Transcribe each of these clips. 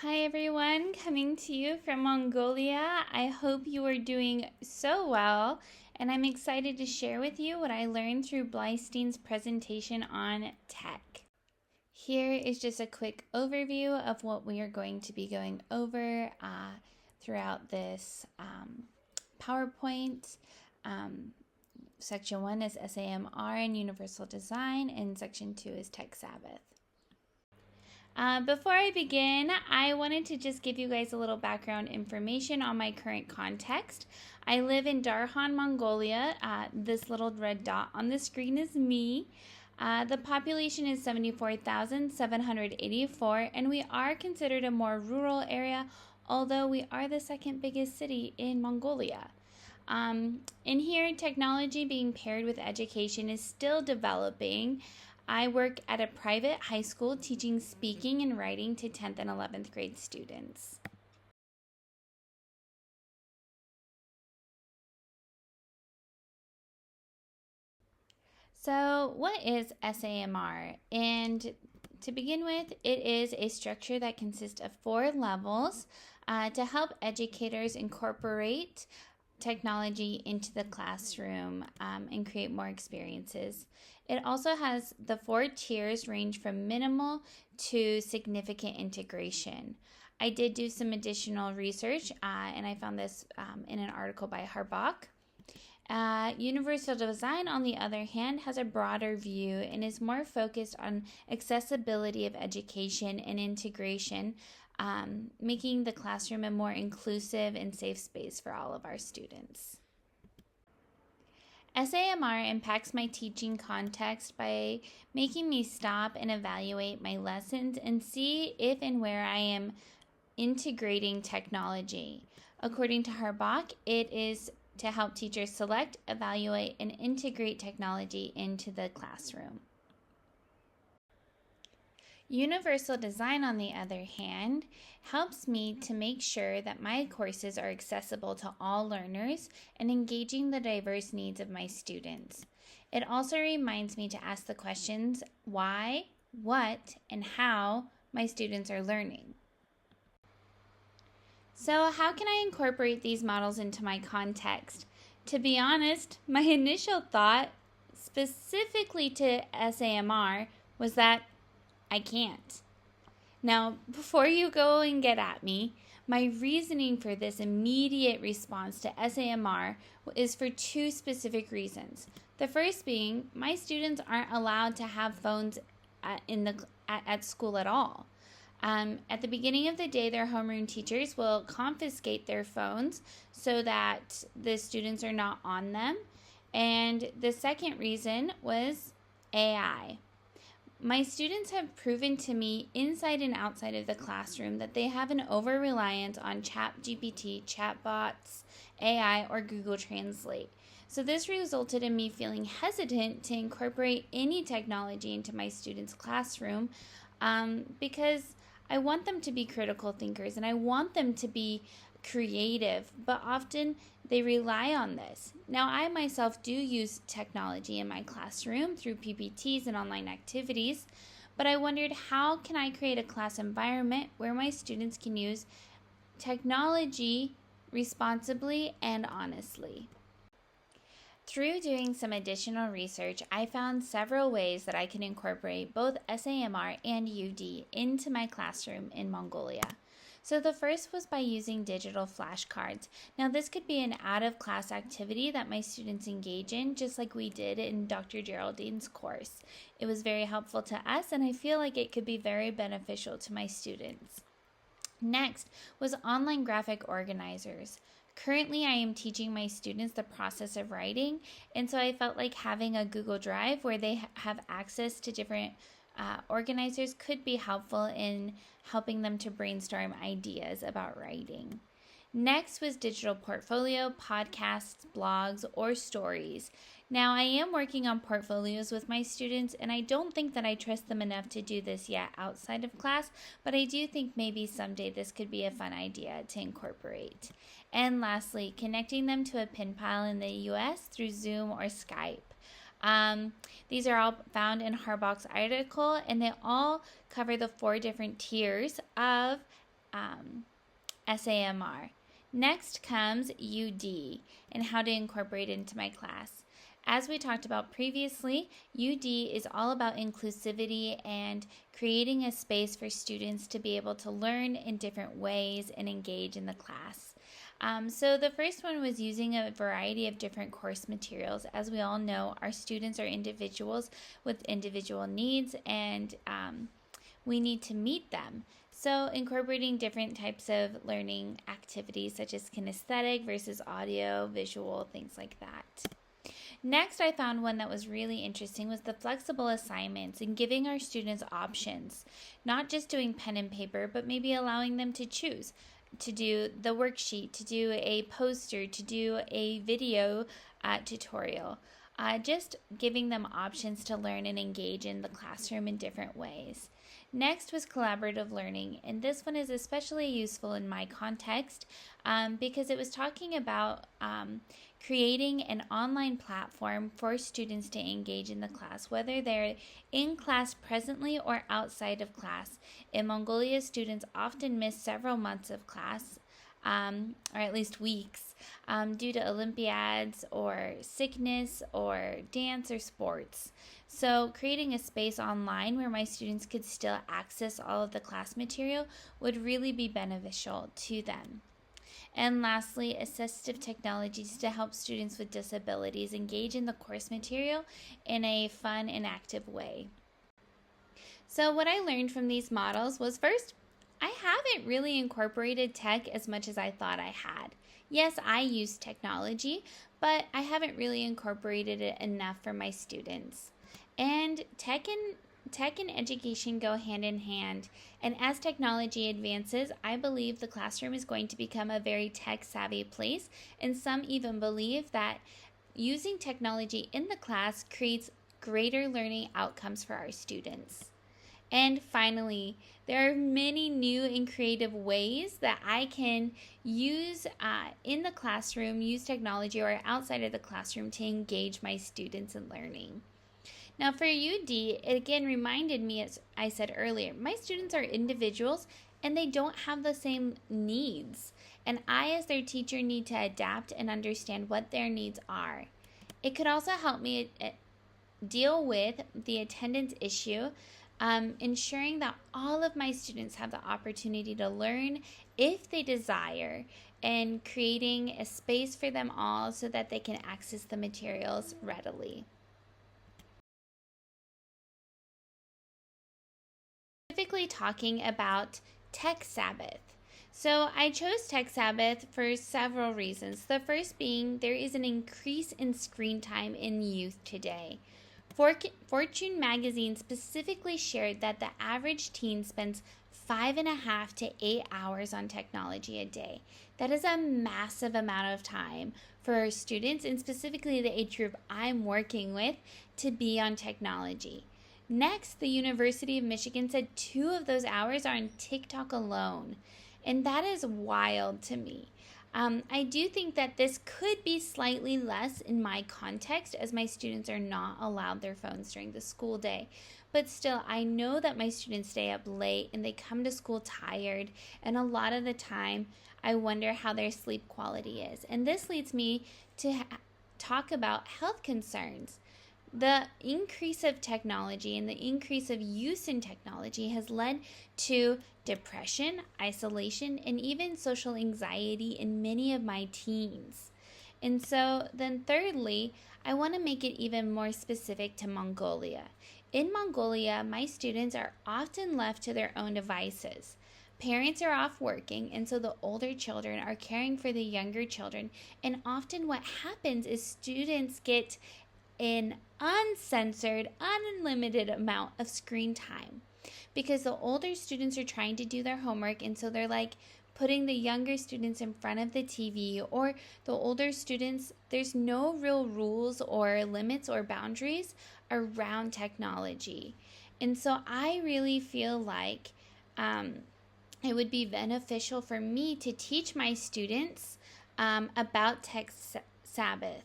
Hi everyone, coming to you from Mongolia. I hope you are doing so well, and I'm excited to share with you what I learned through Bleistein's presentation on tech. Here is just a quick overview of what we are going to be going over throughout this PowerPoint. Section 1 is SAMR and Universal Design, and Section 2 is Tech Sabbath. Before I begin, I wanted to just give you guys a little background information on my current context. I live in Darhan, Mongolia. This little red dot on the screen is me. The population is 74,784, and we are considered a more rural area, although we are the second biggest city in Mongolia. In here, technology being paired with education is still developing. I work at a private high school teaching speaking and writing to 10th and 11th grade students. So, what is SAMR? And to begin with, it is a structure that consists of 4 levels to help educators incorporate technology into the classroom and create more experiences. It also has the 4 tiers range from minimal to significant integration. I did do some additional research and I found this in an article by Harbach. Universal Design, on the other hand, has a broader view and is more focused on accessibility of education and integration, making the classroom a more inclusive and safe space for all of our students. SAMR impacts my teaching context by making me stop and evaluate my lessons and see if and where I am integrating technology. According to Harbach, it is to help teachers select, evaluate, and integrate technology into the classroom. Universal Design, on the other hand, helps me to make sure that my courses are accessible to all learners and engaging the diverse needs of my students. It also reminds me to ask the questions why, what, and how my students are learning. So, how can I incorporate these models into my context? To be honest, my initial thought, specifically to SAMR, was that I can't. Now, before you go and get at me, my reasoning for this immediate response to SAMR is for 2 specific reasons. The first being, my students aren't allowed to have phones at school at all. At the beginning of the day, their homeroom teachers will confiscate their phones so that the students are not on them. And the second reason was AI. My students have proven to me inside and outside of the classroom that they have an over-reliance on ChatGPT, chatbots, AI, or Google Translate. So this resulted in me feeling hesitant to incorporate any technology into my students' classroom because I want them to be critical thinkers and I want them to be creative, but often they rely on this. Now, I myself do use technology in my classroom through PPTs and online activities, but I wondered, how can I create a class environment where my students can use technology responsibly and honestly? Through doing some additional research, I found several ways that I can incorporate both SAMR and UD into my classroom in Mongolia. So the first was by using digital flashcards. Now this could be an out-of-class activity that my students engage in, just like we did in Dr. Geraldine's course. It was very helpful to us, and I feel like it could be very beneficial to my students. Next was online graphic organizers. Currently, I am teaching my students the process of writing, and so I felt like having a Google Drive where they have access to different organizers could be helpful in helping them to brainstorm ideas about writing. Next was digital portfolio, podcasts, blogs, or stories. Now, I am working on portfolios with my students, and I don't think that I trust them enough to do this yet outside of class, but I do think maybe someday this could be a fun idea to incorporate. And lastly, connecting them to a pen pal in the US through Zoom or Skype. These are all found in Harbach's article, and they all cover the 4 different tiers of SAMR. Next comes UD and how to incorporate it into my class. As we talked about previously, UD is all about inclusivity and creating a space for students to be able to learn in different ways and engage in the class. So the first one was using a variety of different course materials. As we all know, our students are individuals with individual needs, and we need to meet them. So incorporating different types of learning activities such as kinesthetic versus audio, visual, things like that. Next, I found one that was really interesting was the flexible assignments and giving our students options, not just doing pen and paper, but maybe allowing them to choose to do the worksheet, to do a poster, to do a video tutorial, just giving them options to learn and engage in the classroom in different ways. Next was collaborative learning, and this one is especially useful in my context because it was talking about creating an online platform for students to engage in the class, whether they're in class presently or outside of class. In Mongolia, students often miss several months of class, or at least weeks, due to Olympiads or sickness or dance or sports. So creating a space online where my students could still access all of the class material would really be beneficial to them. And lastly, assistive technologies to help students with disabilities engage in the course material in a fun and active way. So what I learned from these models was, first, I haven't really incorporated tech as much as I thought I had. Yes, I use technology, but I haven't really incorporated it enough for my students. And tech and education go hand in hand, and as technology advances, I believe the classroom is going to become a very tech-savvy place, and some even believe that using technology in the class creates greater learning outcomes for our students. And finally, there are many new and creative ways that I can use in the classroom, use technology, or outside of the classroom to engage my students in learning. Now for UD, it again reminded me, as I said earlier, my students are individuals and they don't have the same needs. And I, as their teacher, need to adapt and understand what their needs are. It could also help me deal with the attendance issue, ensuring that all of my students have the opportunity to learn if they desire, and creating a space for them all so that they can access the materials readily. Specifically talking about Tech Sabbath. So I chose Tech Sabbath for several reasons. The first being there is an increase in screen time in youth today. Fortune magazine specifically shared that the average teen spends 5.5 to 8 hours on technology a day. That is a massive amount of time for students, and specifically the age group I'm working with, to be on technology. Next, the University of Michigan said 2 of those hours are on TikTok alone, and that is wild to me. I do think that this could be slightly less in my context, as my students are not allowed their phones during the school day. But still, I know that my students stay up late and they come to school tired, and a lot of the time I wonder how their sleep quality is. And this leads me to talk about health concerns. The increase of technology and the increase of use in technology has led to depression, isolation, and even social anxiety in many of my teens. And so then thirdly, I want to make it even more specific to Mongolia. In Mongolia, my students are often left to their own devices. Parents are off working, and so the older children are caring for the younger children. And often what happens is students get an uncensored, unlimited amount of screen time because the older students are trying to do their homework, and so they're like putting the younger students in front of the TV, or the older students, there's no real rules or limits or boundaries around technology. And so I really feel like it would be beneficial for me to teach my students about Tech Sabbath.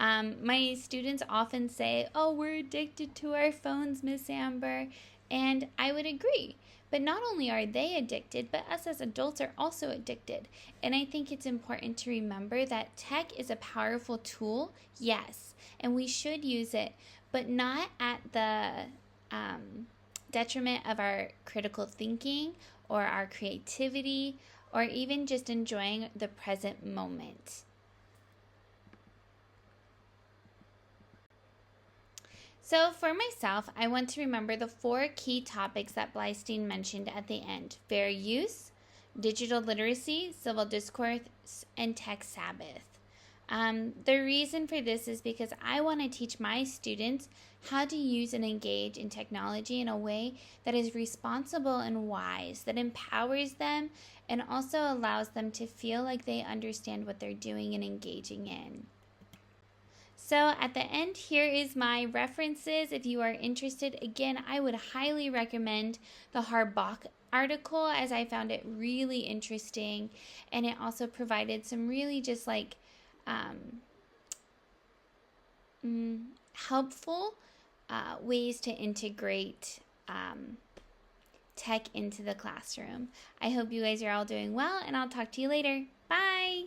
My students often say, "Oh, we're addicted to our phones, Miss Amber." And I would agree. But not only are they addicted, but us as adults are also addicted. And I think it's important to remember that tech is a powerful tool, yes, and we should use it, but not at the detriment of our critical thinking or our creativity or even just enjoying the present moment. So for myself, I want to remember the 4 key topics that Bleistein mentioned at the end: fair use, digital literacy, civil discourse, and tech Sabbath. The reason for this is because I want to teach my students how to use and engage in technology in a way that is responsible and wise, that empowers them and also allows them to feel like they understand what they're doing and engaging in. So at the end, here is my references. If you are interested, again, I would highly recommend the Harbach article, as I found it really interesting, and it also provided some really just like helpful ways to integrate tech into the classroom. I hope you guys are all doing well, and I'll talk to you later. Bye!